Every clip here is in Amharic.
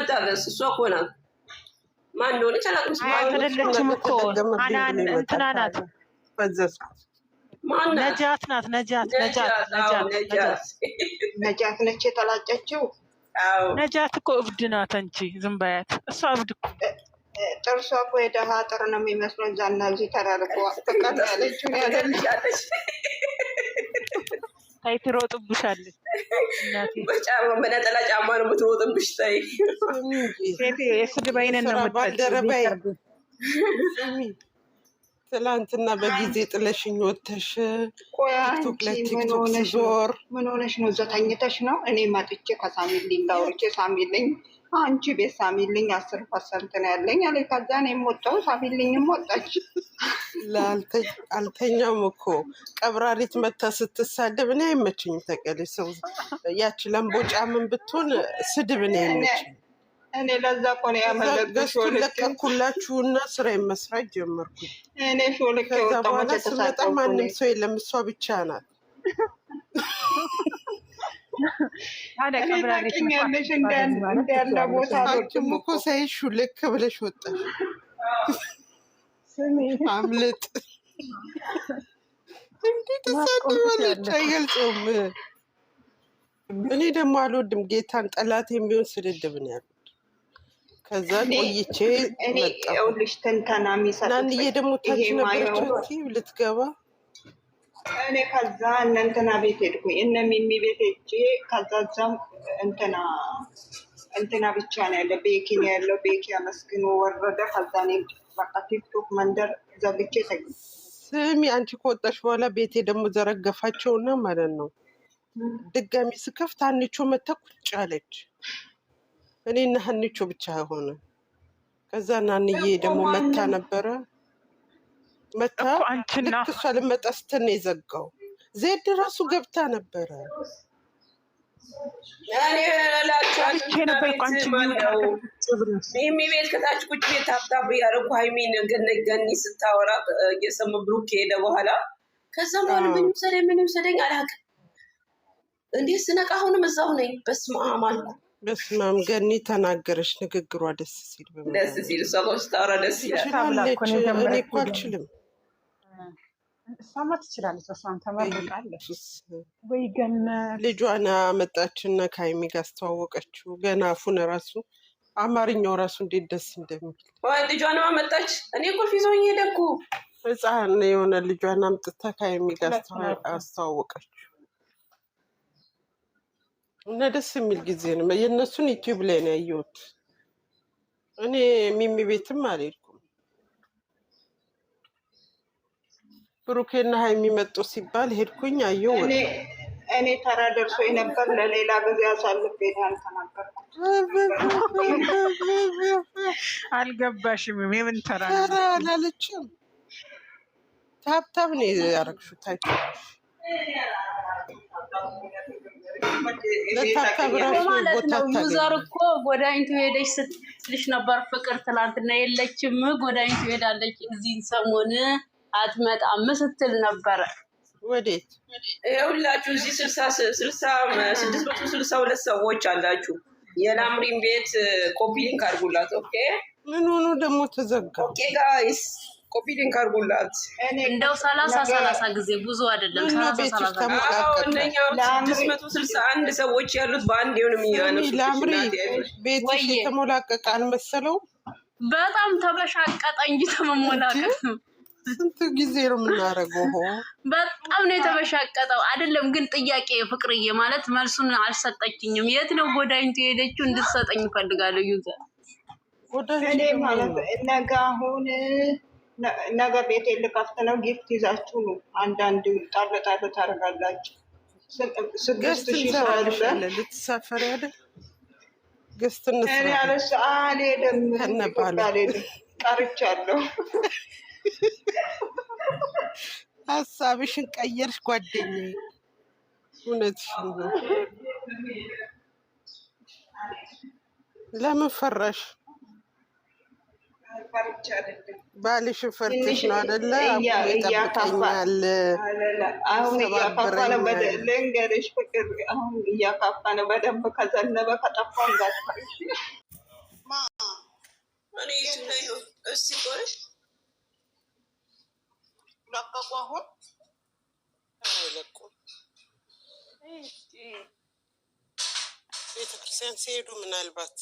ትመጣለች እሷ እኮ ናት ማን እንደሆነች አላውቅም አይደለችም እኮ አናን እንትና ናት ነጃት ናት ነጃት ነች የተላጨችው ነጃት እኮ እብድ ናት አንቺ ዝም በያት እሷ እብድ እኮ ጥርሷ እኮ የደሃ ጥር ነው የሚመስለው እዛና እዚህ ተራርቆ ፈቃድ ያለችው ያለች ታይ ትሮጥብሻለች በጫማ በነጠላ ጫማ ነው የምትሮጥብሽ ታይ የስድብ አይነት ነው የምትጠልቀው ትላንትና በጊዜ ጥለሽኝ ወተሽ ቲክቶክ ላይ ቲክቶክ ዞር ምን ሆነሽ ነው እዛ ተኝተሽ ነው እኔ መጥቼ ከሳሚልኝ ላውርቼ ሳሚልኝ አንቺ ቤት ሳሚልኝ 10% ነው ያለኝ አለ ከዛ እኔም ወጣሁ ሳሚልኝም ወጣች አልተኛም እኮ ቀብራሪት መታ ስትሳደብ እኔ አይመችኝም ተቀለሽ ሰው ያቺ ለምቦጫ ምን ብትሆን ስድብ እኔ አይመችኝም እኔ ለዛ እኮ ነው ያመለጥኩሽ ለቀኩላችሁና ስራዬን መስራት ጀመርኩ እኔ ሾልክ ወጣሁ ተሰጣ ማንም ሰው የለም እሷ ብቻ ናት አለ ቀብራሪት ያለሽ እንዳለ ቦታ አጭም እኮ ሳይሹ ልክ ብለሽ ወጣሽ አምልጥ እንዴት ተሳደዋለች አይገልጽም እኔ ደግሞ አልወድም ጌታን ጠላት የሚሆን ስድድብ ነው ያሉት ከዛ ቆይቼ መጣሁ ልጅ ተንተና የሚሰጥ ናንዬ ደግሞ ታች ነበረች ልትገባ እኔ ከዛ እንትና ቤት ሄድኩኝ እነ ሚሚ ቤት ሄጄ ከዛ እዛም እንትና ብቻ ነው ያለ ቤኪ ነው ያለው ቤኪ አመስግኖ ወረደ ከዛ እኔ በቃ ቲክቶክ መንደር ዘግቼ ስሚ አንቺ ከወጣሽ በኋላ ቤቴ ደግሞ ዘረገፋቸውና ማለት ነው ድጋሚ ስከፍት አንቺ መታ ቁጭ አለች እኔና ሀኒቾ ብቻ ሆነ ከዛ ናንዬ ደግሞ መታ ነበረ መታ ልክ እሷ ልመጣ ስትል ነው የዘጋው ዜድ ራሱ ገብታ ነበረ እኔ ሚሚ ቤት ከታች ቁጭ ቤት ታብታብ ያደረኩ ሀይሚን ገኒ ስታወራ እየሰሙ ብሩክ ሄደ በኋላ ከዛ በኋላ ምን ይውሰደኝ አላውቅም እንዴት ስነቃ አሁንም እዛው ነኝ በስመ አብ አልኩ በስመ አብ ገኒ ተናገረች ንግግሯ ደስ ሲል ሰዎች ታወራ ደስ ይላል እኔ እኮ አልችልም እሷማ ትችላለች እሷን ተመርቃለች ወይ ገና ልጇን አመጣችና ከሀይሚ ጋር አስተዋወቀችው ገና አፉን ራሱ አማርኛው ራሱ እንዴት ደስ እንደሚል ወይ ልጇን አመጣች እኔ ቁልፍ ይዞኝ ሄደኩ ህፃን የሆነ ልጇን አምጥታ ከሀይሚ ጋር አስተዋወቀችው እና ደስ የሚል ጊዜ ነው የእነሱን ዩቲዩብ ላይ ነው ያየሁት እኔ ሚሚ ቤትም አልሄድኩም ብሩኬና ሀይሚ መጡ ሲባል ሄድኩኝ አየሁ እኔ ተራ ደርሶ ነበር ለሌላ ጊዜ አሳልፌ ያልተናገርኩት አልገባሽም የምን ተራ አላለችም ታብታብ ነው ያደረግሽው ታውቂያለሽ ማለት ነው ዩዘር እኮ ጎዳኝቱ ሄደች ስትልሽ ነበር ፍቅር ትላንትና የለችም ጎዳኝቱ ሄዳለች እዚህን ሰሞን አትመጣም ስትል ነበረ ወዴት ይኸውላችሁ እዚህ 662 ሰዎች አላችሁ የላምሪን ቤት ኮፒ ሊንክ አድርጉላት ኦኬ ምን ሆኖ ደግሞ ተዘጋ ኦኬ ጋይስ ኮፒ ሊንክ አድርጉላት እንደው 30 ጊዜ ብዙ አይደለም 30 661 ሰዎች ያሉት በአንድ የሆነ የሚያነሱ ላምሪ ቤት የተሞላቀቀ አልመሰለው በጣም ተበሻቀጠ እንጂ ተመሞላቀቅ ስንት ጊዜ ነው የምናደርገው በጣም ነው የተበሻቀጠው አይደለም ግን ጥያቄ ፍቅርዬ ማለት መልሱን አልሰጠችኝም የት ነው ጎዳኝቱ ሄደችው እንድትሰጠኝ ፈልጋለሁ ዩዘር እኔ ማለት ነገ አሁን ነገ ቤት ልከፍት ነው ጊፍት ይዛችሁ ነው አንዳንድ ጣል ታደርጋላችሁ 6000 ሰው አለ ልትሳፈሪ አይደል ገስትነት እኔ አለስ አልሄድም ቀርቻለሁ ሀሳብሽን ቀየርሽ ጓደኛዬ እውነትሽን ነው ለምን ፈራሽ ባልሽን ፈርተሽ ነው አይደለ ይጠብቀኛል አሁን እያካፋ ነው ልንገርሽ ፍቅር አሁን እያካፋ ነው በደንብ ከዘነበ ከጠፋ እንዳትፈርሽ እስቲ ቆይ ለቀቁ አሁን አይለቁም። ቤተክርስቲያን ሲሄዱ ምናልባት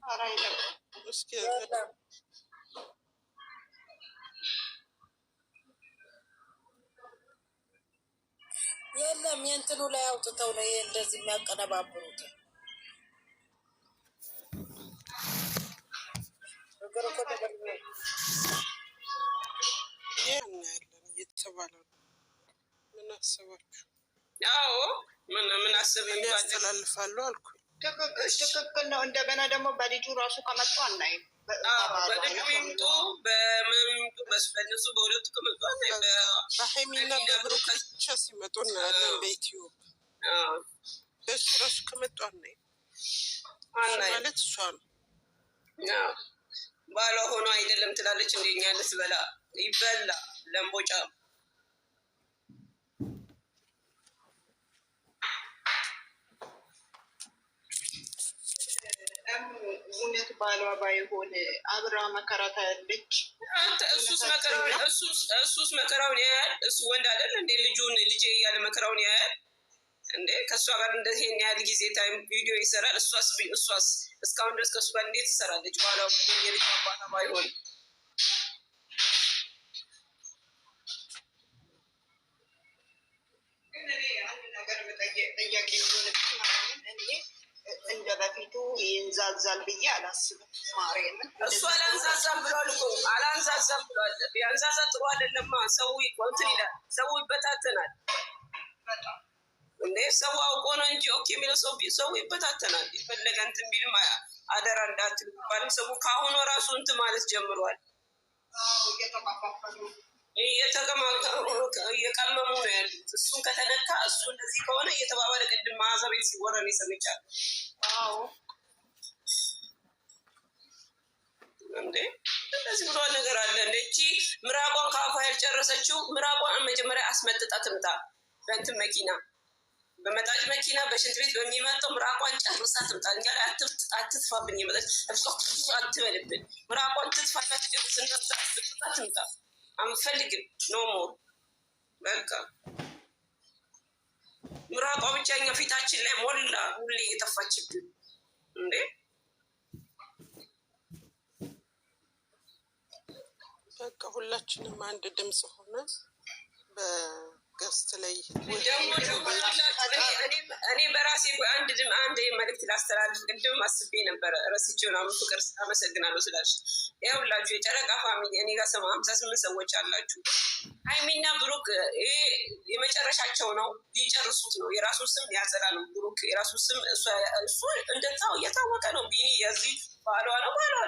ኧረ አይለቁም። እስኪ የለም የእንትኑ ላይ አውጥተው ነው እንደዚህ የሚያቀነባብሩት። እናያለን እየተባለ ነው። ምን አስባችሁ? አዎ ምን አስብ ያስተላልፋሉ አልኩኝ። ትክክል ነው። እንደገና ደግሞ በልጁ ራሱ ከመጡ አናይም። በልጁ ይምጡ በምምጡ በእነሱ በሁለቱ ከመጡ አናይም። በሀይሚና በብሩክ ብቻ ሲመጡ እናያለን። በዩቲዩብ በእሱ ራሱ ከመጡ አናይም። ማለት እሷ ነው ባሏ ሆኖ አይደለም ትላለች። እንደኛ ልትበላ ይበላ ለምቦጫ እውነት ባሏ ባይሆን አብራ መከራ ታያለች። እሱስ መከራውን ያያል። እሱ ወንድ አይደል እንዴ? ልጄ እያለ መከራውን ያያል እንዴ? ከእሷ ጋር እንደዚህ ያህል ጊዜ ታይም ቪዲዮ ይሰራል። እሷስ እስካሁን ድረስ ከእሱ ጋር እንዴት ትሰራለች? ባሏ የልጅ አባታ ባይሆን እንደ በፊቱ ይንዛዛል ብዬ አላስብም። ማርያምን እሱ አላንዛዛም ብሏል እኮ አላንዛዛም ብሏል። ቢያንዛዛ ጥሩ አይደለማ። ሰው እንትን ይላል፣ ሰው ይበታተናል። እንዴ ሰው አውቆ ነው እንጂ ኦኬ የሚለው ሰው ይበታተናል። የፈለገ እንትን ቢልም አደራ እንዳትሉ ባልም ሰው ከአሁኑ ራሱ እንትን ማለት ጀምሯል። እየቀመሙ ነው ያሉት። እሱን ከተነካ እሱ እንደዚህ ከሆነ እየተባባለ ቅድም መዓዛ ቤት ሲወረን ይሰምቻል። እንዴ እንደዚህ ብሎ ነገር አለ። እንደቺ ምራቋን ከአፏ ያልጨረሰችው ምራቋን መጀመሪያ አስመጥጣ ትምጣ። በእንትን መኪና በመጣጭ መኪና በሽንት ቤት በሚመጣው ምራቋን ጨርሳ ትምጣ። እኛ ላይ አትትፋብን፣ የመጣች አትበልብን። ምራቋን ትትፋና ትጨርስና ትምጣ። አንፈልግም ኖ ሞር በቃ ምራቋ ብቻ እኛ ፊታችን ላይ ሞላ ሁሌ እየተፋችብን እንዴ። በቃ ሁላችንም አንድ ድምፅ ሆነ በገስት ላይ እኔ በራሴ አንድ መልዕክት ላስተላልፍ ቅድም አስቤ ነበረ ረስቼው ነው። ፍቅር አመሰግናለሁ ስላልሽ ይኸውላችሁ የጨረቃ ፋሚሊ እኔ ጋር 58 ሰዎች አላችሁ። ሀይሚና ብሩክ ይሄ የመጨረሻቸው ነው፣ ሊጨርሱት ነው። የራሱ ስም ያጸዳ ነው ብሩክ የራሱ ስም እሱ እንደታው እየታወቀ ነው። ቢኒ የዚህ ባሏ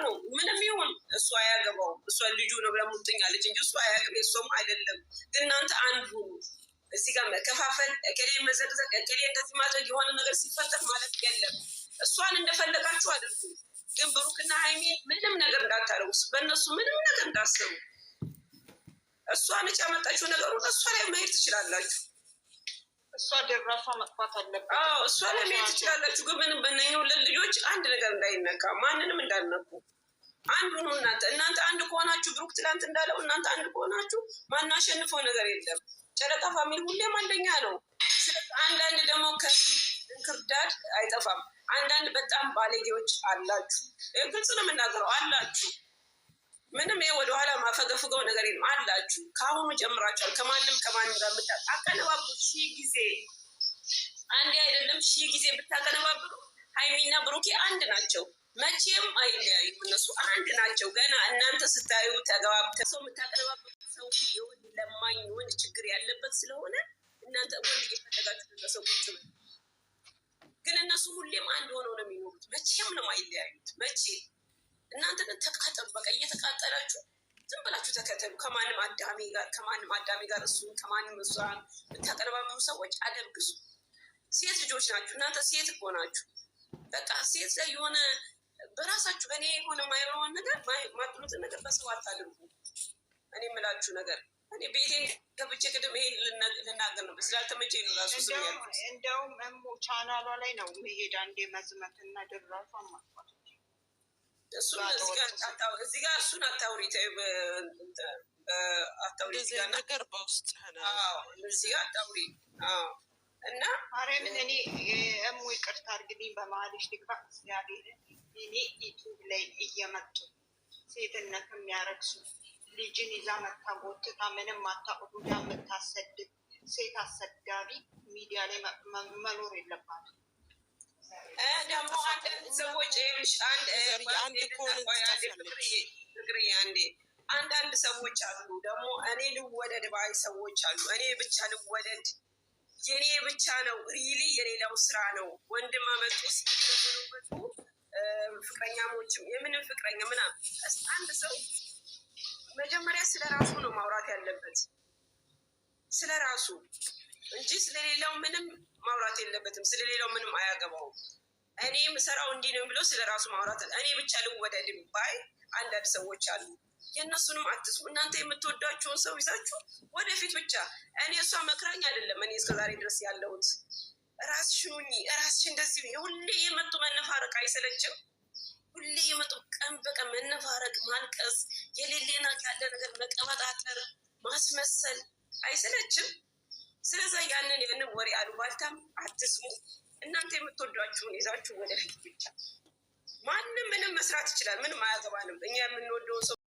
ነው ምንም ይሁን እሱ አያገባውም። እሷ ልጁ ነው ብላ ሙጥኛለች እንጂ እሱ አያገባ እሷም አይደለም። ግን እናንተ አንዱ እዚህ ጋር መከፋፈል፣ እከሌ መዘቅዘቅ፣ እከሌ እንደዚህ ማድረግ የሆነ ነገር ሲፈጠር ማለት የለም። እሷን እንደፈለጋችሁ አድርጉ። ግን ብሩክና ሀይሚ ምንም ነገር እንዳታረጉ፣ በእነሱ ምንም ነገር እንዳሰሩ። እሷ ነጭ ያመጣችው ነገሩ እሷ ላይ መሄድ ትችላላችሁ። እሷ ደራሷ መጥፋት አለበት። እሷ ላይ መሄድ ትችላላችሁ። ግን ምንም በእነኛው ልጆች አንድ ነገር እንዳይነካ፣ ማንንም እንዳልነኩ አንዱ ነው። እናንተ አንድ ከሆናችሁ ብሩክ ትላንት እንዳለው እናንተ አንድ ከሆናችሁ ማናሸንፈው ነገር የለም። ጨረቃ ፋሚሊ ሁሌም አንደኛ ነው። አንዳንድ ደግሞ ከእንክርዳድ አይጠፋም። አንዳንድ በጣም ባለጌዎች አላችሁ። ግልጽ ነው የምናገረው አላችሁ። ምንም ወደኋላ ማፈገፍገው ነገር የለም አላችሁ። ከአሁኑ ጀምራችኋል። ከማንም ጋር አቀነባብሩ። ሺህ ጊዜ አንዴ አይደለም 1000 ጊዜ ብታቀነባብሩ ሀይሚና ብሩኬ አንድ ናቸው። መቼም አይለያዩም። እነሱ አንድ ናቸው። ገና እናንተ ስታዩ ተገባብተ ሰው የምታቀነባብሩ ሰው የወንድ ለማኝ ወንድ ችግር ያለበት ስለሆነ እናንተ ወንድ እየፈለጋችሁ ለሰዎች ግን እነሱ ሁሌም አንድ ሆነው ነው የሚኖሩት። መቼም ነው አይለያዩት። መቼ እናንተ ግን ተቃጠሉ። በቃ እየተቃጠላችሁ ዝም ብላችሁ ተከተሉ። ከማንም አዳሚ ጋር እሱን ከማንም እሷን የምታቀነባብሩ ሰዎች አደብግዙ። ሴት ልጆች ናችሁ እናንተ። ሴት እኮ ናችሁ። በቃ ሴት ላይ የሆነ በራሳችሁ በእኔ የሆነ የማይሆን ነገር ማጥሉትን ነገር በሰው አታድርጉ። እኔ የምላችሁ ነገር እኔ ቤቴን ገብቼ ቅድም ይሄ ልናገር ነበር ስላልተመቸኝ ነው። ራሱ ስም ያልኩት እንደውም ቻናሏ ላይ ነው መሄድ አንዴ መዝመት እና ድራሿን ማጥፋት እሱን እዚህ ጋር እሱን አታውሪ፣ አታውሪ እዚህ ጋር ነገር በውስጥ እዚህ ጋር አታውሪ። እና ማርያምን እኔ እሙ ይቅርታ አድርግልኝ በመሀልሽ ልግባ። እግዚአብሔር እኔ ዩቱብ ላይ እየመጡ ሴትነት የሚያረግሱ ልጅን ይዛ መታ ጎትታ ምንም አታውቁ የምታሰድብ ሴት አሰዳቢ ሚዲያ ላይ መኖር የለባትም። ደግሞ አንዳንድ ሰዎች አንዳንድ ሰዎች አሉ ደግሞ እኔ ልወደድ ባይ ሰዎች አሉ። እኔ ብቻ ልወደድ፣ የኔ ብቻ ነው ሪሊ የሌላው ስራ ነው። ወንድም አመጡ ሲሉበቱ ፍቅረኛሞችም የምንም ፍቅረኛ ምናምን። አንድ ሰው መጀመሪያ ስለ ራሱ ነው ማውራት ያለበት፣ ስለ ራሱ እንጂ ስለሌላው ምንም ማውራት የለበትም። ስለሌላው ምንም አያገባውም። እኔ የምሰራው እንዲህ ነው ብለው ስለ ራሱ ማውራት። እኔ ብቻ ልወደድ ባይ አንዳንድ ሰዎች አሉ። የእነሱንም አትስሙ። እናንተ የምትወዷቸውን ሰው ይዛችሁ ወደፊት ብቻ። እኔ እሷ መክራኝ አይደለም እኔ እስከዛሬ ድረስ ያለሁት። ራስሽን ሁኚ፣ ራስሽ እንደዚህ ሁሌ የመጡ መነፋረቅ አይሰለችም? ሁሌ የመጡ ቀን በቀን መነፋረቅ፣ ማልቀስ፣ የሌሌና ያለ ነገር መቀበጣጠር፣ ማስመሰል አይሰለችም? ስለዛ ያንን ወሬ አሉባልታም አትስሙ። እናንተ የምትወዷችሁን ይዛችሁ ወደፊት ብቻ። ማንም ምንም መስራት ይችላል። ምንም አያገባንም። እኛ የምንወደው ሰው